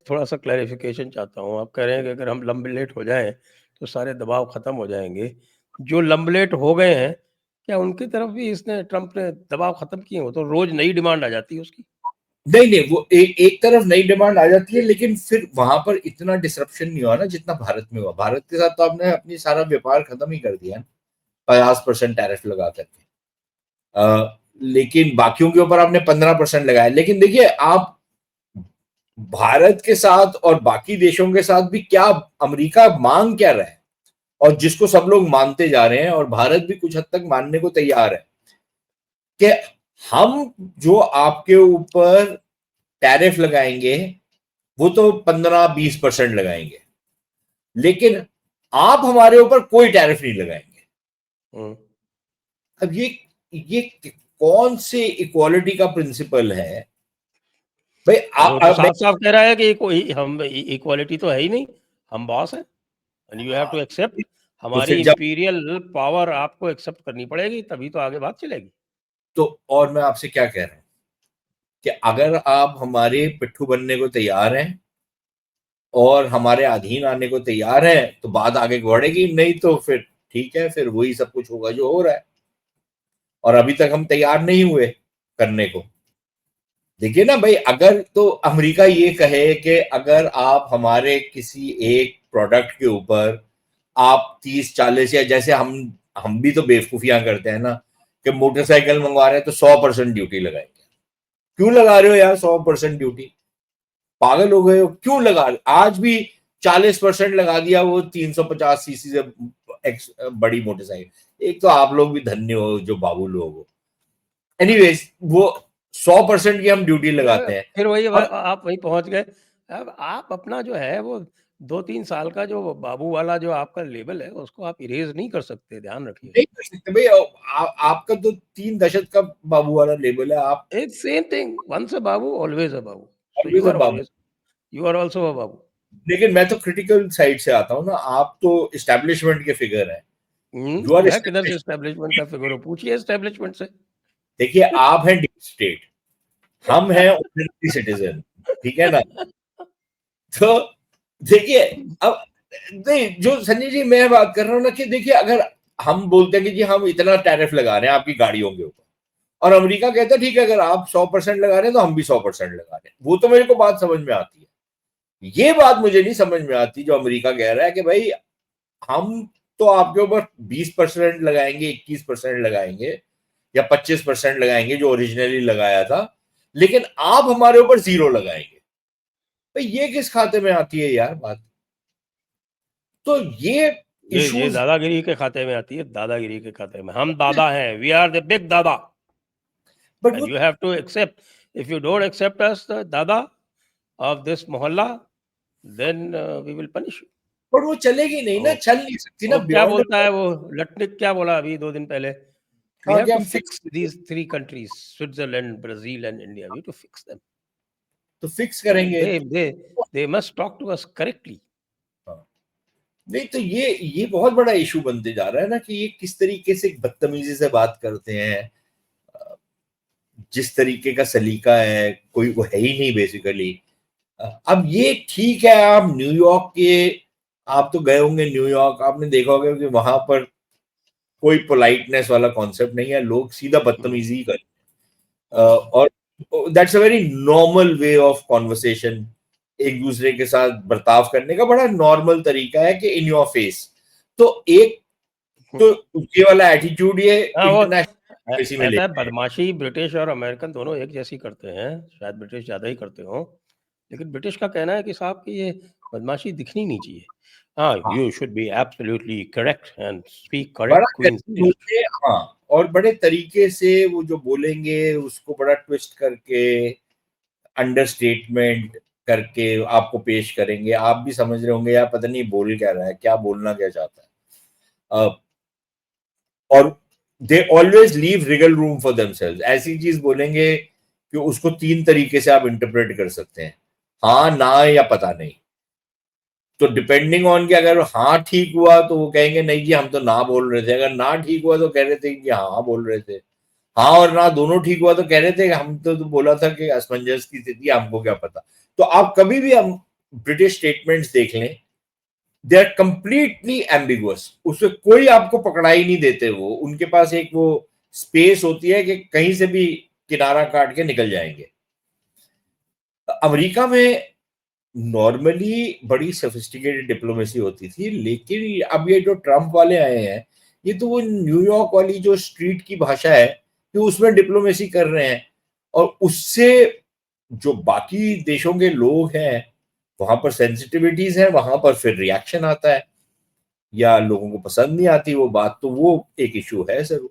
थोड़ा-सा क्लैरिफ़िकेशन चाहता हूँ। आप कह रहे हैं कि अगर हम लंबलेट हो जाएँ, तो सारे दबाव ख़त्म हो जाएँगे। जो लंबलेट हो गए हैं, क्या उनकी तरफ भी इसने ट्रम्प ने दबाव ख़त्म किए? वो तो रोज़ नई डिमांड आ जाती है उसकी। नहीं नहीं, वो एक तरफ नई डिमांड आ जाती है, लेकिन फिर वहां पर इतना डिसरप्शन नहीं हुआ ना जितना भारत में हुआ। भारत के साथ तो आपने अपनी सारा व्यापार खत्म ही कर दिया, 50% टैरिफ लगा करके। लेकिन बाकियों के ऊपर आपने 15% लगाया। लेकिन देखिए, आप भारत के साथ और बाकी देशों के साथ भी क्या अमेरिका मांग क्या रहा है, और जिसको सब लोग मानते जा रहे हैं और भारत भी कुछ हद तक मानने को तैयार है कि हम जो आपके ऊपर टैरिफ लगाएंगे वो तो 15-20% लगाएंगे, लेकिन आप हमारे ऊपर कोई टैरिफ नहीं लगाएंगे। हुँ। अब ये कौन से इक्वालिटी का प्रिंसिपल है भाई? वो तो साफ-साफ कह रहा है कि कोई हम इक्वालिटी तो है ही नहीं, हम बॉस हैं and you have to accept. तो हमारी फिर जब इंपीरियल पावर आपको एक्सेप्ट करनी पड़ेगी, तभी तो आगे बात चलेगी। तो और मैं आपसे क्या कह रहा हूं कि अगर आप हमारे पिट्ठू बनने को तैयार हैं और हमारे अधीन आने को तैयार हैं तो बात आगे बढ़ेगी, नहीं तो फिर ठीक है, फिर वही सब कुछ होगा जो हो रहा है। और अभी तक हम तैयार नहीं हुए करने को। देखिए ना भाई, अगर तो अमेरिका ये कहे कि अगर आप हमारे किसी एक प्रोडक्ट के ऊपर आप 30-40, या जैसे हम भी तो बेवकूफियां करते हैं ना कि मोटरसाइकिल मंगवा रहे हैं तो 100% ड्यूटी लगाएंगे। क्यों लगा रहे हो यार 100% ड्यूटी? पागल हो गए हो? क्यों लगा रहे हो? आज भी 40% लगा दिया वो 350 सीसी से बड़ी मोटरसाइकिल। एक तो आप लोग भी धन्य हो जो बाबू लोग हो। एनीवेज, वो 100% की हम ड्यूटी लगाते हैं। फिर वही और आप वहीं पहुँच गए। अब आप अपना जो है वो 2-3 साल का जो बाबू वाला जो आपका लेबल है, उसको आप इरेज़ नहीं कर सकते, ध्यान रखिए। नहीं कर सकते भाई। आपका तो 3 दशक का बाबू वाला लेबल है। आप it's same thing, once a babu always a babu. So always a babu. You are also a babu. लेकिन मैं तो क्रिटिकल साइड से आता हूँ ना। आप तो इस्टेब्लिशमेंट के फिगर है। यू आर मैं किधर से एस्टेब्लिशमेंट का फिगर हूँ? पूछिए एस्टेब्लिशमेंट से। देखिए, आप हैं डीप स्टेट, हम हैं ऑर्डिनरी सिटीजन। ठीक है ना? तो देखिए, अब नहीं, जो संजय जी मैं बात कर रहा हूँ ना कि देखिए, अगर हम बोलते हैं कि जी हम इतना टैरिफ लगा रहे हैं आपकी गाड़ियों के ऊपर, और अमेरिका कहता है ठीक है अगर आप 100% लगा रहे हैं तो हम भी 100% लगा रहे हैं, वो तो मेरे को बात समझ में आती है। ये बात मुझे नहीं समझ में आती जो अमेरिका कह रहा है कि भाई हम तो आपके ऊपर 20% लगाएंगे, 21% लगाएंगे, या 25% लगाएंगे जो ओरिजिनली लगाया था, लेकिन आप हमारे ऊपर जीरो लगाएंगे। भाई ये किस खाते में आती है यार बात? तो ये ये इश्यूज। दादागिरी के खाते में आती है, दादागिरी के खाते में। हम दादा हैं, we are the big dada but and वो you have to accept. If you don't accept us the dada of this mohalla, then we will punish you. But वो चलेगी नहीं ना, ओ, चल नहीं सकती ना वो क्या बियॉन्ड। बोलता है वो लटनिक, क्या बोला अभी 2 दिन पहले? वी कहा हैव कि टू हम fix fix these 3 countries, Switzerland, Brazil and India. We have to fix them. तो फिक्स एंड करेंगे they must talk to us correctly. हाँ। नहीं तो ये बहुत बड़ा इशू बनते जा रहा है ना कि ये किस तरीके से बदतमीजी से बात करते हैं। जिस तरीके का सलीका है, कोई वो है ही नहीं बेसिकली। अब ये ठीक है, आप न्यूयॉर्क के, आप तो गए होंगे न्यूयॉर्क, आपने देखा होगा कि वहां पर कोई पोलाइटनेस वाला कॉन्सेप्ट नहीं है, लोग सीधा हुँ, बदतमीजी ही करते हैं। हुँ। और that's a very normal way of conversation. एक दूसरे के साथ बर्ताव करने का बड़ा नॉर्मल तरीका है कि इन योर फेस। तो एक तो ये वाला एटीट्यूड ये हाँ, वो इंटरनेशनल में ऐसा है, लेके आए। बदमाशी ब्रिटिश और अमेरिकन दोनों एक जैसी करते हैं, शायद ब्रिटिश ज़्यादा ही करते हों। लेकिन ब्रिटिश का कहना है कि साहब कि ये बदमाशी दिखनी नहीं चाहिए। हाँ, हाँ, you should be absolutely correct and speak बड़ा करेक्ट क्वीन्स करीब इंग्लिश। होके, हाँ, और बड़े तरीके से वो जो बोलेंगे उसको बड़ा ट्विस्ट करके, अंडरस्टेटमेंट करके आपको पेश करेंगे। आप भी समझ रहे होंगे यार पता नहीं बोल क्या रहा है, क्या बोलना क्या चाहता है। और they always leave Regal room for themselves. ऐसी चीज बोलेंगे कि उसको 3 तरीके से आप इंटरप्रेट कर सकते हैं, हाँ, ना, या पता नहीं। तो डिपेंडिंग ऑन कि अगर हाँ ठीक हुआ तो वो कहेंगे नहीं जी हम तो ना बोल रहे थे, अगर ना ठीक हुआ तो कह रहे थे कि हाँ बोल रहे थे, हाँ और ना दोनों ठीक हुआ तो कह रहे थे कि हम तो बोला था कि असमंजस की स्थिति, हमको क्या पता। तो आप कभी भी हम ब्रिटिश स्टेटमेंट्स देख लें, दे आर कंप्लीटली एम्बिगुअस, उससे कोई आपको पकड़ा ही नहीं देते। वो उनके पास एक वो स्पेस होती है कि कहीं से भी किनारा काट के निकल जाएंगे। अमेरिका में नॉर्मली बड़ी सोफिस्टिकेटेड डिप्लोमेसी होती थी, लेकिन अब ये जो ट्रम्प वाले आए हैं, ये तो वो न्यूयॉर्क वाली जो स्ट्रीट की भाषा है कि उसमें डिप्लोमेसी कर रहे हैं, और उससे जो बाकी देशों के लोग हैं वहां पर सेंसिटिविटीज है, वहां पर फिर रिएक्शन आता है या लोगों को पसंद नहीं आती वो बात, तो वो एक इशू है जरूर।